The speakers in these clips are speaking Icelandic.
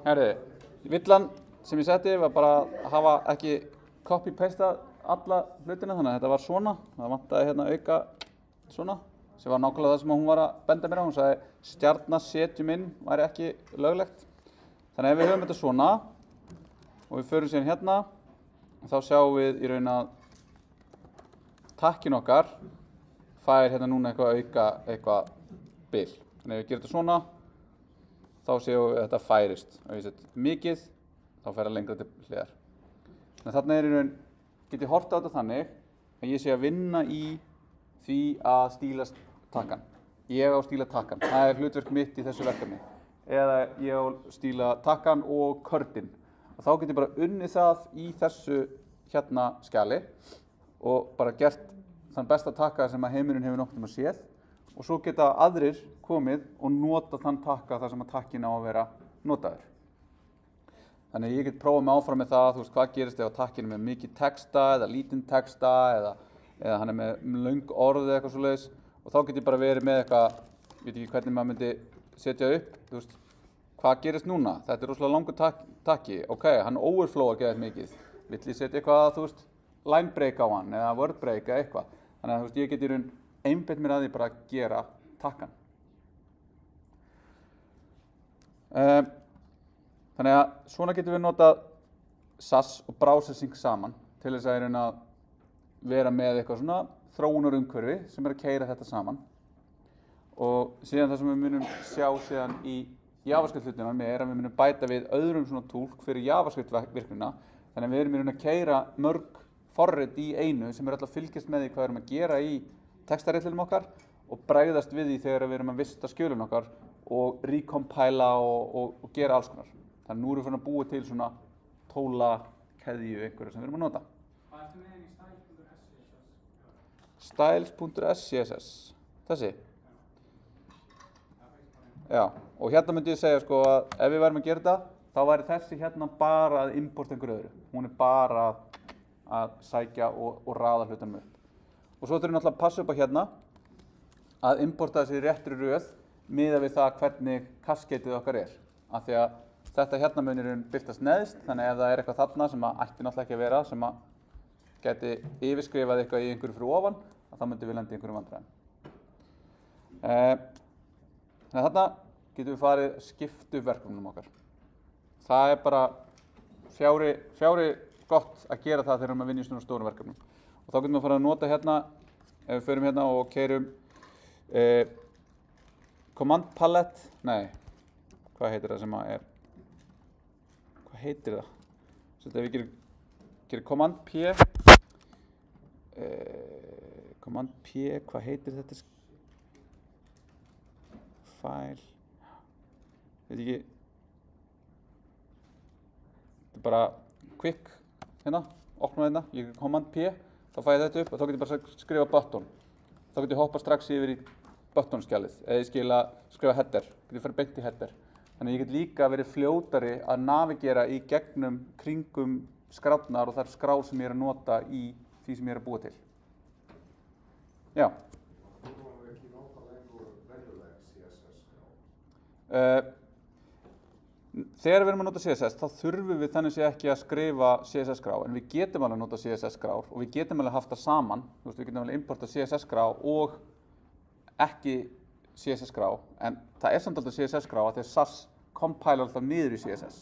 Herri, villan sem ég setti var bara að hafa ekki copy-pastað alla hlutina, þannig að þetta var svona. Það vantaði hérna auka svona, sem var nákvæmlega það sem hún var að benda mér á. Hún sagði stjarnasetjum inn væri ekki löglegt. Þannig að ef við höfum þetta svona og við förum síðan hérna, þá sjáum við í raun að takkin okkar fær hérna núna eitthvað bil. Þannig að ef við gerum þetta svona, þá séum við að þetta færist. Ef ég set mikið, þá fer það lengra til hliðar. Þannig að þarna er í raun, get ég horft á þetta þannig að ég sé að vinna í því að stíla takkan. Ég á að stíla takkan. Það er hlutverk mitt í þessu verkefni. Eða ég á að stíla takkan og körtinn. Og þá get ég bara unnið það í þessu hérna skjali og bara gert þann besta takka sem að heimurinn hefur nokkuð að séð. Og svo geta aðrir komið og nota þann takka þar sem að takkin á að vera notaður. Þannig að ég get prófað mig áfram með það, þú veist, hvað gerist ef að takkin er með mikið texta eða lítinn texta eða hann er með löng orð eða eitthvað svoleiðis. Og þá get ég bara verið með eitthvað, ég veit ekki hvernig maður myndi setja upp, þú veist, hvað gerist núna? Þetta er rosalega langur takki, ok, hann overflowar geðið mikið. Vill ég setja eitthvað, þú veist, line break á hann eða word break eða eitthvað. Þannig að þú veist, ég get í raun einbeitt mér að því bara að gera takkan. Þannig að svona getum við notað SAS og browsing saman til þess að í raun að vera með eitthvað svona þróunarumhverfi sem er að keyra þetta saman. Og síðan það sem við munum sjá síðan í JavaScript-hlutunum er að við munum bæta við öðrum svona tólk fyrir JavaScript-virknina. Þannig að við erum í raun að keyra mörg forrit í einu sem er alltaf að fylgjast með því hvað við erum að gera í textaritlinum okkar og bregðast við því þegar við erum að vista skjölun okkar og recompila og gera alls konar. Þannig nú erum við fyrir að búa til svona tóla keðju einhverju sem við erum að nota. Hvað ertu með í styles.ss? Styles.ss, þessi? Já, og hérna myndi ég segja sko að ef við værum að gera þetta, þá væri þessi hérna bara að importa einhverju öðru. Hún er bara að sækja og raða hlutunum upp. Og svo þurfum við náttúrulega að passa upp á hérna að importa þessi réttri röð miðað við það hvernig kaskeitið okkar er. Af því að þetta hérna munir birtast neðst, þannig ef það er eitthvað þarna sem að ætti náttúrulega ekki að vera, sem að geti yfirskrifað eitthvað í einhverju fyrir ofan, að þá myndum við lenda í einhverjum vandræðum. Þannig að þarna getum við farið að skipta upp verkefnum okkar. Það er bara fjári gott að gera það þegar við erum að vinna í svona stórum verkefnum. Og þá getum við að fara að nota hérna, ef við förum hérna og keyrum command palette, nei, hvað heitir það sem að er, hvað heitir það? Svo ef við gerum command P, hvað heitir þetta? File, veit ekki, þetta er bara quick, hérna, opna hérna, ég gerir command P, þá fæ ég þetta upp og þá getur ég bara skrifa button. Þá getur ég hoppa strax yfir í button-skjalið, eða ég skil að skrifa header, getur farið beint í header. Þannig að ég get líka verið fljótari að navigera í gegnum kringum skrárnar og þær skrár sem ég er að nota í því sem ég er að búa til. Já. Þegar við erum að nota CSS, þá þurfum við þannig sé ekki að skrifa CSS-skrá, en við getum alveg að nota CSS-skrár og við getum alveg haft það saman. Þú veist, við getum alveg importa CSS-skrá og ekki CSS-skrá, en það er samt alltaf CSS-skrá að því að SAS compilar alltaf niður í CSS.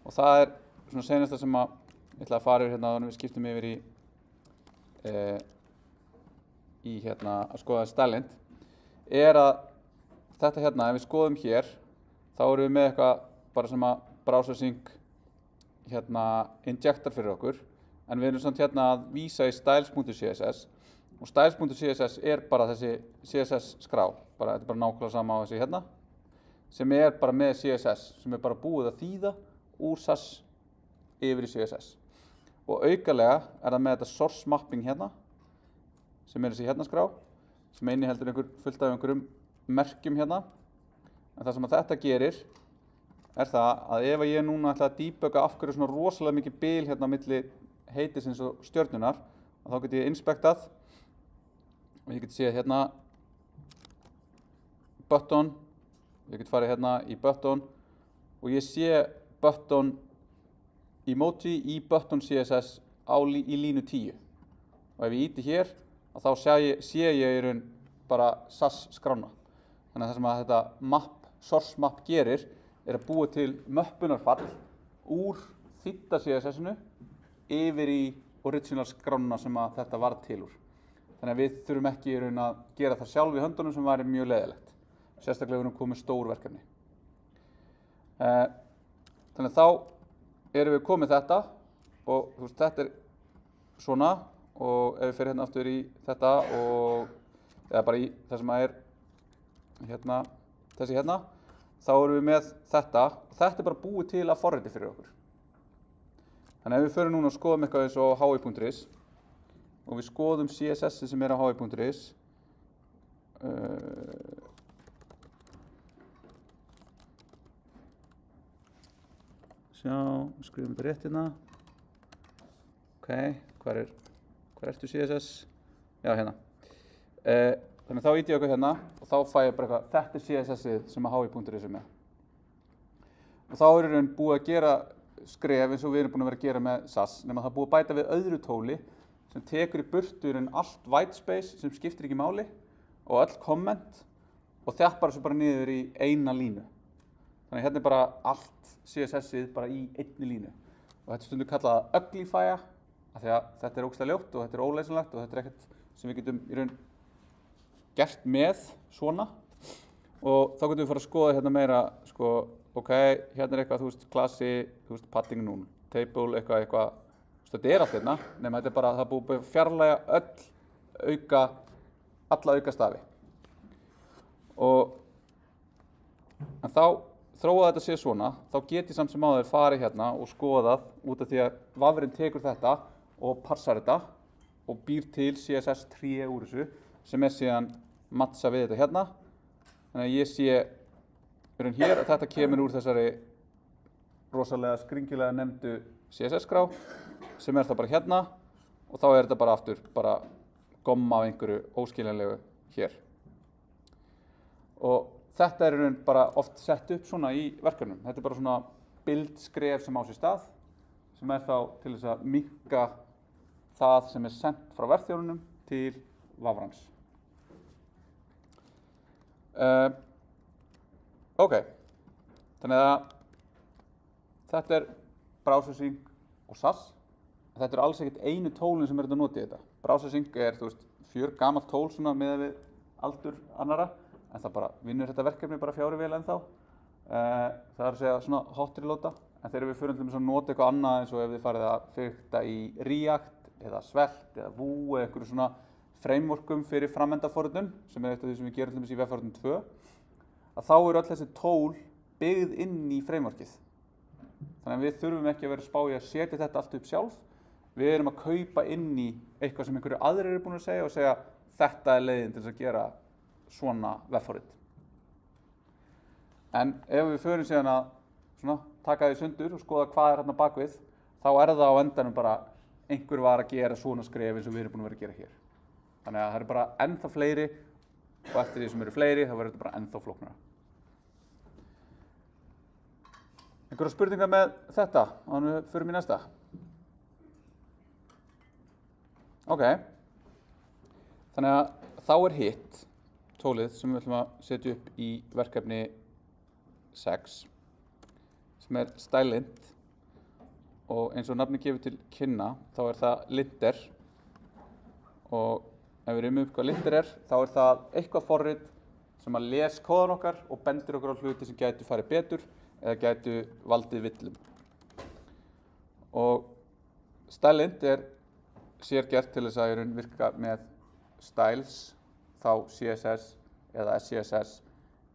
Og það er svona seinasta sem að ég ætla að fara yfir hérna, þannig við skiptum yfir í hérna að skoða stylint, er að þetta hérna, ef við skoðum hér, þá erum við með eitthvað bara sem að browsersync hérna injectar fyrir okkur, en við erum samt hérna að vísa í styles.css og styles.css er bara þessi CSS-skrá, þetta er bara nákvæmlega sama á þessi hérna, sem er bara með CSS, sem er bara búið að þýða úr SAS yfir í CSS. Og aukalega er það með þetta source mapping hérna, sem er þessi hérna skrá, sem inniheldur fullt af einhverjum merkjum hérna. En það sem að þetta gerir er það að ef ég núna ætla að debugga af hverju svona rosalega mikið bil hérna milli heitisins og stjörnunar, þá get ég inspektað og ég get séð hérna button, ég get farið hérna í button og ég sé button emoji í button CSS í línu 10 og ef ég íti hér þá sé ég í raun bara SAS skrána. Þannig að það sem að þetta source map gerir að búa til möppunarfall úr þýdda CSS-inu yfir í original skrána sem að þetta var til úr. Þannig að við þurfum ekki í raun að gera það sjálf í höndunum sem væri mjög leiðilegt. Sérstaklega við erum komið stór verkefni. Þannig að þá erum við komið þetta og þú veist, þetta svona og ef við fyrir hérna aftur í þetta eða bara í það sem að hérna, þessi hérna, þá erum við með þetta og þetta bara búið til að forriti fyrir okkur. Þannig að ef við fyrir núna og skoðum eitthvað eins og hi.is og við skoðum CSS sem á hi.is sjá, skrifum þetta rétt hérna. Ok, hvar ertu CSS? Já, hérna. Þannig þá íti ég okkur hérna og þá fæ ég bara eitthvað, þetta CSS-ið sem að hi.is með. Og þá í raun búið að gera skref eins og við erum búin að vera að gera með SAS, nema það búið að bæta við öðru tóli sem tekur í burtu allt white space sem skiptir ekki máli og öll komment og þjappar þessu bara niður í eina línu. Þannig hérna bara allt CSS-ið bara í einni línu. Og þetta stundum kallað uglifya, af því að þetta ógeðslega ljótt og þetta óleysanlegt og þetta ekkert sem við getum í raun gert með svona. Og þá getum við fara að skoða hérna meira, sko, ok, hérna eitthvað, þú veist, klassi, þú veist, padding núl, table, eitthvað, þetta allt hérna, nema þetta bara, það búið að fjarlægja alla auka stafi. En þá þróa þetta sé svona, þá get ég samt sem áður farið hérna og skoðað út af því að vafrinn tekur þetta og parsar þetta og býr til CSS 3 úr þessu sem síðan mattsa við þetta hérna. Þannig að ég sé hér að þetta kemur úr þessari rosalega skringilega nefndu CSS-skrá sem það bara hérna og þá þetta bara aftur bara gomma af einhverju óskiljanlegu hér. Og þetta í raun bara oft sett upp svona í verkefnum. Þetta bara svona bildskref sem á sér stað sem þá til þess að minnka það sem sent frá verkþjónunum til vafrans. Ok, þannig að þetta browsersync og SAS. Þetta alls ekkert einu tólin sem þetta notið þetta. Browsersync þú veist, fjörgamalt tól svona miðað við aldur annarra, en það bara vinnur þetta verkefni bara 4 vel ennþá. Það að segja svona hot reloada, en þegar við förum til að nota eitthvað annað eins og ef þið farið að fikta í React eða Svelte eða Vue eða einhverju svona frameworkum fyrir frammendaforritun, sem eitt af því sem við gerum í vefforritun 2, að þá öll þessi tól byggð inn í frameworkið. Þannig að við þurfum ekki að vera að spá í að setja þetta allt upp sjálf. Við erum að kaupa inn í eitthvað sem einhverju aðrir búin að segja og segja þetta leiðin til að gera svona vefforrit. En ef við förum síðan að taka því sundur og skoða hvað hérna bakvið, þá það á endanum bara einhver var að gera svona skref eins og við erum búin að vera að gera hér. Þannig að það eru bara ennþá fleiri og eftir því sem eru fleiri þá verður þetta bara ennþá flóknara. Einhverjar spurningar með þetta áður en við förum í næsta? Ok, þannig að þá hitt tólið sem við ætlum að setja upp í verkefni 6 sem stylelint og eins og nafni gefur til kynna þá það linter og ef við erum upp hvað linter þá það eitthvað forrit sem að les kóðan okkar og bendir okkur á hluti sem gætu farið betur eða gætu valdið villum. Og stylelint sérgert til þess að virka með styles, þá CSS eða SCSS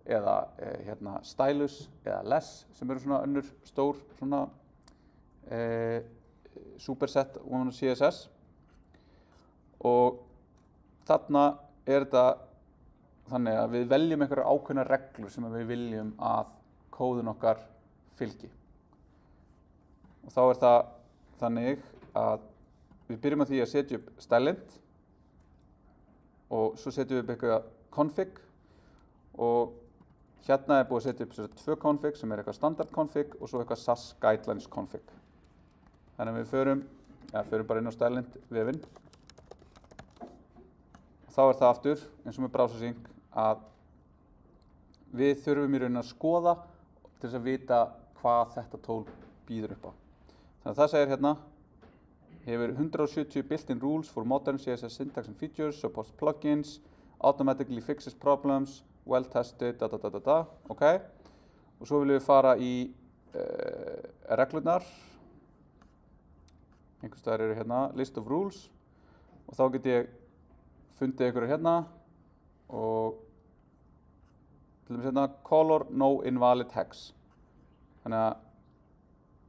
eða stylus eða less sem eru svona önnur stór svona superset ofan á CSS. Og þarna þetta þannig að við veljum einhverjar ákveðnar reglur sem við viljum að kóðun okkar fylgi. Og þá það þannig að við byrjum á því að setja upp stylelint og svo setjum við upp eitthvað config og Hérna er búið að setja upp 2 config sem er eitthvað standard config og svo eitthvað SAS guidelines config. Þannig að við förum bara inn á Stylind vefinn. Þá er það aftur, eins og með browsersync, að við þurfum í rauninni að skoða til þess að vita hvað þetta tól býður upp á. Þannig að það segir hérna, hefur 170 built-in rules for modern CSS syntax and features, supports plugins, automatically fixes problems, well-tested, ok. Og svo viljum við fara í reglurnar. Einhvers staðar eru hérna list of rules og þá get ég fundið einhverju hérna og til dæmis hérna color no invalid hex. Þannig að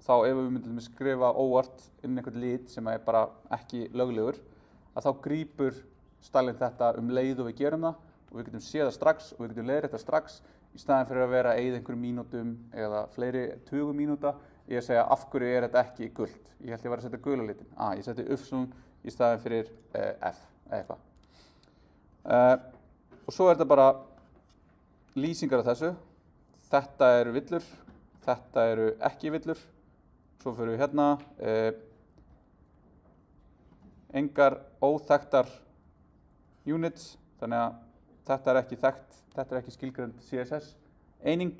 þá ef við myndum skrifa óvart inn einhvern lit sem er bara ekki löglegur, að þá grípur Stylind þetta leið og við gerum það og við getum séð það strax og við getum leiðrétt það strax í staðinn fyrir að vera að eyða einhverjum mínútum eða fleiri 20 mínúta í að segja af hverju er þetta ekki gult. Ég held ég var að setja gula litin. Ég setti uppsvung í staðinn fyrir F eða eitthvað. Og svo er þetta bara lýsingar af þessu. Þetta eru villur, þetta eru ekki villur. Svo fyrir við hérna. Engar óþekktar units, þannig að þetta er ekki þekkt, þetta er ekki skilgreind CSS eining,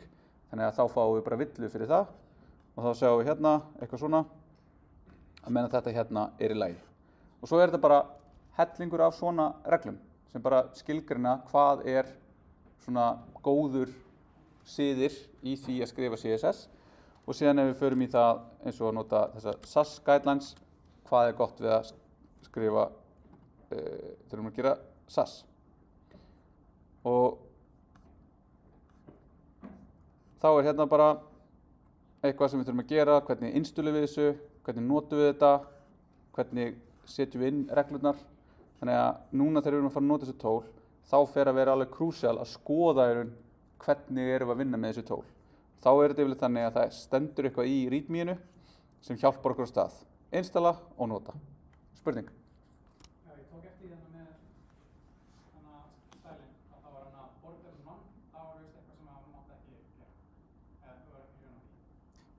þannig að þá fáum við bara villu fyrir það og þá sjáum við hérna eitthvað svona að meina þetta hérna er í lagi. Og svo er þetta bara hellingur af svona reglum sem bara skilgreina hvað er svona góður siðir í því að skrifa CSS og síðan ef við förum í það eins og að nota þessa SAS guidelines, hvað er gott við að skrifa, þurfum að gera SAS. Og þá er hérna bara eitthvað sem við þurfum að gera, hvernig innstulum við þessu, hvernig notum við þetta, hvernig setjum við inn reglurnar. Þannig að núna þegar við erum að fara að nota þessu tól, þá fer að vera alveg krúsjál að skoða hvernig erum við að vinna með þessu tól. Þá er þetta yfirleitt þannig að það stendur eitthvað í readme-inu sem hjálpar okkur á stað. Installa og nota. Spurning?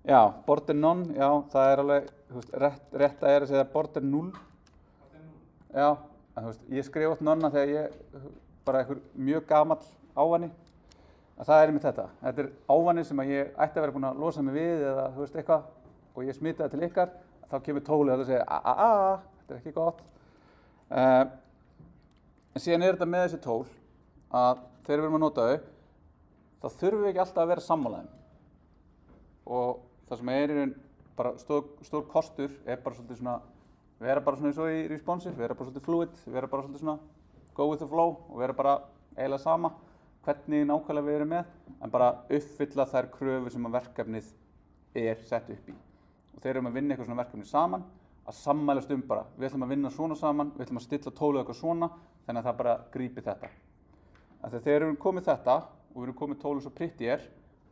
Já, border none, já, það er alveg, rétt að segja border 0. Já, en ég skrifa oft nonna þegar ég, bara einhver mjög gamall ávani, að það er einmitt þetta. Þetta er ávani sem að ég ætti að vera búin að losa mig við eða eitthvað og ég smita það til ykkar, þá kemur tólið og það segir þetta er ekki gott. En síðan er þetta með þessi tól að þegar við erum að nota þau, þá þurfum við ekki alltaf að vera sammálaðum. Og það sem er í raun bara stór kostur er bara svolítið svona, vera bara svona eins og í responsive, vera bara svolítið fluid, vera bara svolítið svona go with the flow og vera bara eiginlega sama hvernig nákvæmlega við erum með, en bara uppfylla þær kröfur sem að verkefnið er sett upp í. Og þegar við erum að vinna eitthvað svona verkefni saman, að sammælast bara, við ætlum að vinna svona saman, við ætlum að stilla tólið eitthvað svona, þannig að það bara grípi þetta. Þegar við erum komið þetta og við erum komið tólið svo pretty er,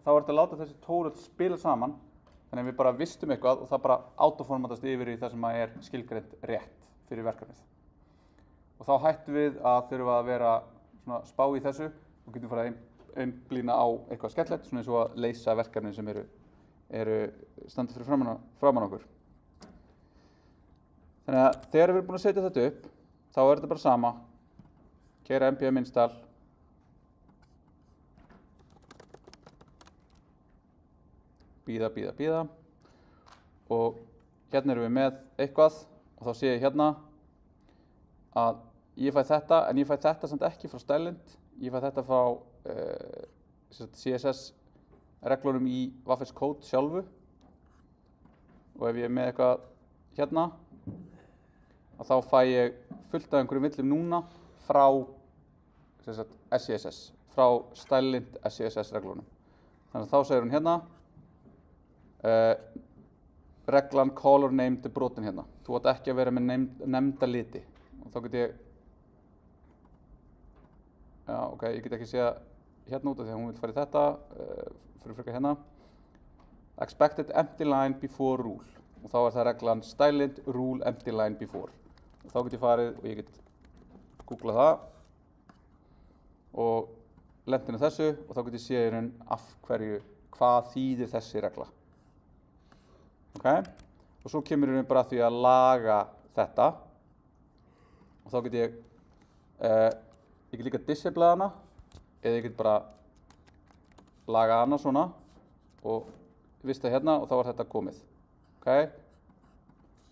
þá er þetta að láta þessi tólið spila saman, þannig að við bara vistum eitthvað og það bara autoformatast yfir í það sem er skilgreint rétt fyrir verkefnið. Og þá hættum við að þurfa að vera svona spá í þessu og getum farið að einblína á eitthvað skemmtilegt, svona eins og að leysa verkefni sem eru standið fyrir framan okkur. Þannig að þegar við erum búin að setja þetta upp, þá er þetta bara sama, keyra npm install, bíða og hérna erum við með eitthvað og þá sé ég hérna að ég fæ þetta, en ég fæ þetta samt ekki frá Stylind, ég fæ þetta frá CSS reglunum í VS Code sjálfu og ef ég er með eitthvað hérna að þá fæ ég fullt af einhverjum villum núna frá SCSS, frá Stylind SCSS reglunum. Þannig að þá segir hún hérna reglan color named er brotin hérna. Þú átt ekki að vera með nefnda liti. Og þá get ég ég get ekki séð hérna út af því að hún vil fara í þetta fyrir frekar hérna. Expected empty line before rule. Og þá er það reglan Stylind rule empty line before. Og þá get ég farið og ég get googlað það og lent inn á þessu og þá get ég séð í raun af hverju, hvað þýðir þessi regla. Ok? Og svo kemur í raun bara að því að laga þetta og þá get ég get líka disable hana eða ég get bara laga hana svona og vista hérna og þá var þetta komið. Ok?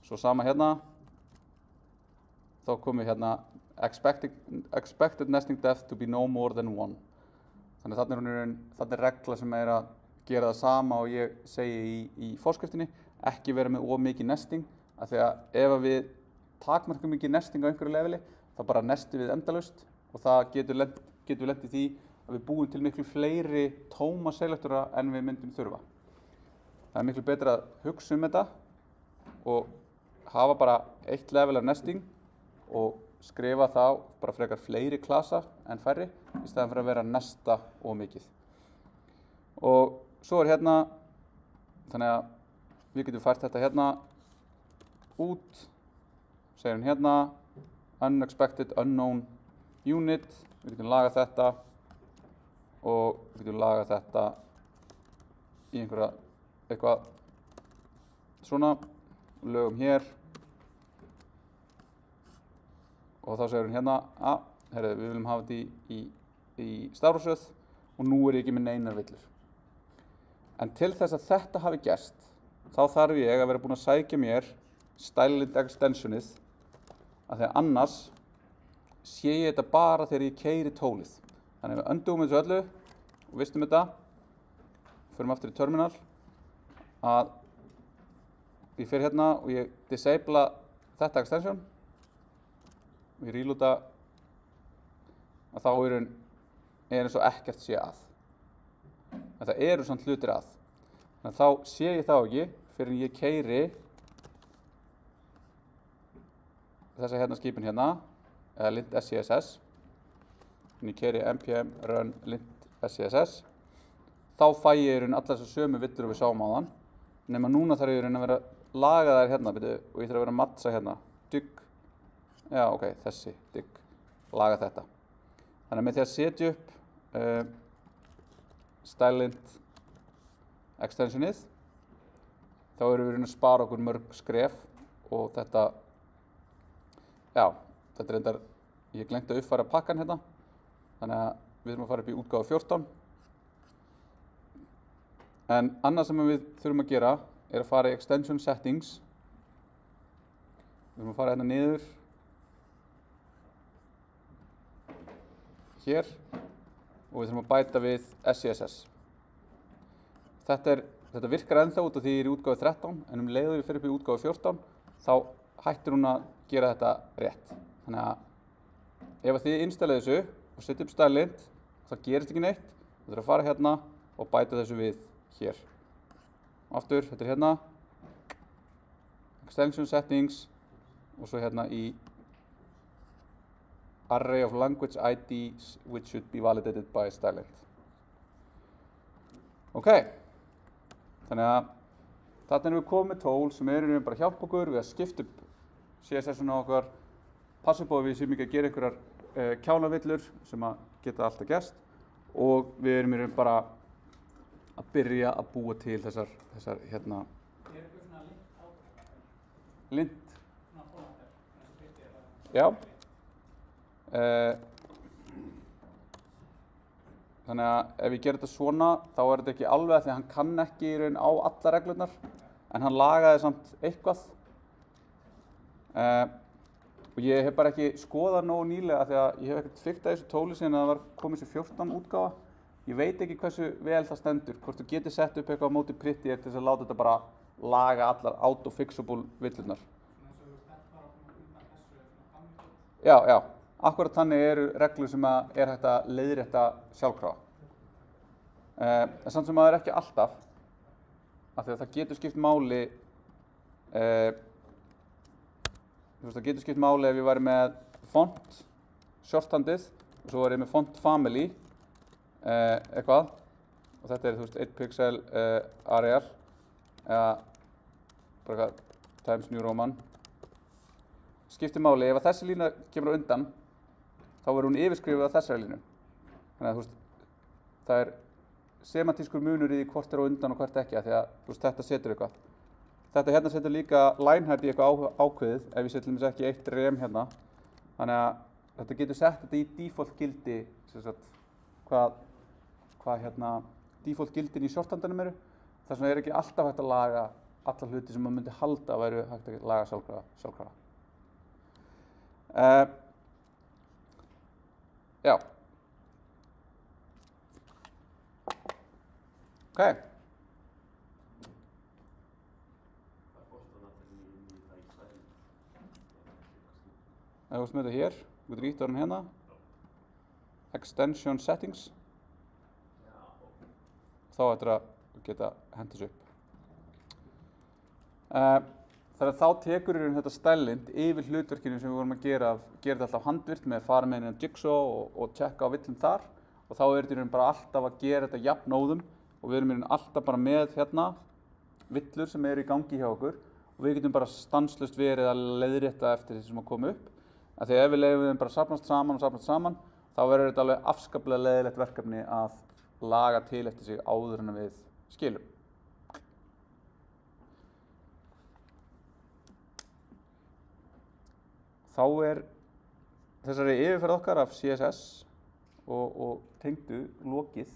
Svo sama hérna, þá komum við hérna expected nesting depth to be no more than 1. Þannig að þarna er regla sem er að gera það sama og ég segi í forskriftinni, ekki vera með of mikið nesting, af því að ef við takmarkum mikið nesting á einhverju leveli, þá bara nesti við endalaust og það getur lent í því að við búum til miklu fleiri tóma selektora en við myndum þurfa. Það er miklu betra að hugsa þetta og hafa bara eitt level af nesting og skrifa þá bara frekar fleiri klasa en færri í staðan fyrir að vera nesta of mikið. Og svo er hérna, þannig að við getum fært þetta hérna út, segjum hérna, unexpected, unknown unit, við getum lagað þetta og við getum lagað þetta í eitthvað svona, lögum hér og þá segir hún hérna við viljum hafa þetta í stafrófsröð og nú er ég ekki með neinar villur. En til þess að þetta hafi gerst, þá þarf ég að vera búinn að sækja mér styled extensionið af því að annars sé ég þetta bara þegar ég keyri tólið. Þannig að við undum þessu öllu og vistum þetta, förum aftur í terminal, að ég fer hérna og ég disabla þetta extension og ég reloada að þá er eins og ekkert sé að. En það eru samt hlutir að. Þannig að þá sé ég þá ekki fyrir en ég keyri þessa hérna skipin hérna, eða lint SCSS. En ég keyri npm run lint SCSS. Þá fæ ég allar þessar sömu villur við sáum á þann. Nema núna þarf ég að vera laga þær hérna og ég þarf að vera að mattsa hérna. Dygg. Já, ok, þessi. Dygg. Laga þetta. Þannig að með því að setja upp styled extensionið þá erum við að spara okkur mörg skref og þetta er reyndar, ég gleymdi að uppfæra pakkan hérna þannig að við þurfum að fara upp í útgáfu 14 en annað sem við þurfum að gera er að fara í extension settings við þurfum að fara hérna niður hér og við þurfum að bæta við SCSS. Þetta virkar ennþá út af því ég er í útgáfu 13 en leið og ég fer upp í útgáfu 14 þá hættir hún að gera þetta rétt. Þannig að ef þið installið þessu og setja upp styled þá gerist ekki neitt. Þú þurfum að fara hérna og bæta þessu við hér. Aftur, þetta er hérna extension settings og svo hérna í array of language IDs which should be validated by styled. Ok, þannig að þarna erum við komið með tól sem eru bara að hjálpa okkur við að skipta upp CSS-una okkar, passa upp á að við séum ekki að gera einhverjar kjánavillur sem að geta alltaf gerst og við erum bara að byrja að búa til þessar hérna lint. Já. Þannig að ef ég ger þetta svona þá er þetta ekki alveg því að hann kann ekki í raun á alla reglurnar en hann lagaði samt eitthvað og ég hef bara ekki skoðað nógu nýlega því að ég hef ekkert fyrkt að þessu tóli síðan að það var komið þessu 14 útgáfa ég veit ekki hversu vel það stendur hvort þú getur sett upp eitthvað á móti Prettier til þess að láta þetta bara laga allar auto-fixable villurnar. Já, akkurat þannig eru reglur sem er hægt að leiðrétta sjálfkrafa. En samt sem það er ekki alltaf, af því að það getur skipt máli, það getur skipt máli ef ég væri með font, shorthandið, og svo var ég með font family, eitthvað, og þetta er 1 pixel Arial, eða bara Times New Roman. Skiptir máli, ef þessi lína kemur á undan, þá verður hún yfirskrifuð á þessari línu. Þannig að það er semantískur munur í því hvort er á undan og hvert ekki, af því að þú veist, þetta setur eitthvað. Þetta hérna setur líka line height í eitthvað ákveðið, ef ég setjum þess ekki 1 rem hérna. Þannig að þetta getur sett þetta í default gildi, sem sagt, hvað hérna default gildin í shorthandanum eru. Þess vegna er ekki alltaf hægt að laga alla hluti sem maður myndi halda að væru hægt að laga sjálfkrafa. Já. Ok. Ef þú smöður hér, þú getur ítt á hann hérna. Extension settings. Þá ættir að geta hendis upp. Þannig að þá tekur þetta stælind yfir hlutverkinu sem við vorum að gera þetta alltaf handvirkt með að fara með hérna jigsaw og checka á villum þar. Og þá þetta bara alltaf að gera þetta jafnóðum og við erum alltaf bara með hérna villur sem eru í gangi hjá okkur og við getum bara stanslaust verið að leiðrétta eftir því sem að koma upp. Af því að ef við leyfum þeim bara safnast saman, þá verður þetta alveg afskaplega leiðilegt verkefni að laga til eftir sig áður en við skilum. Þá þessari yfirferð okkar af CSS og tengdu lokið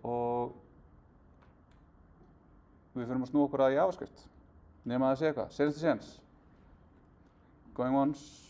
og við förum að snúa okkur að JavaScript nema að segja eitthvað. Senast. Going once.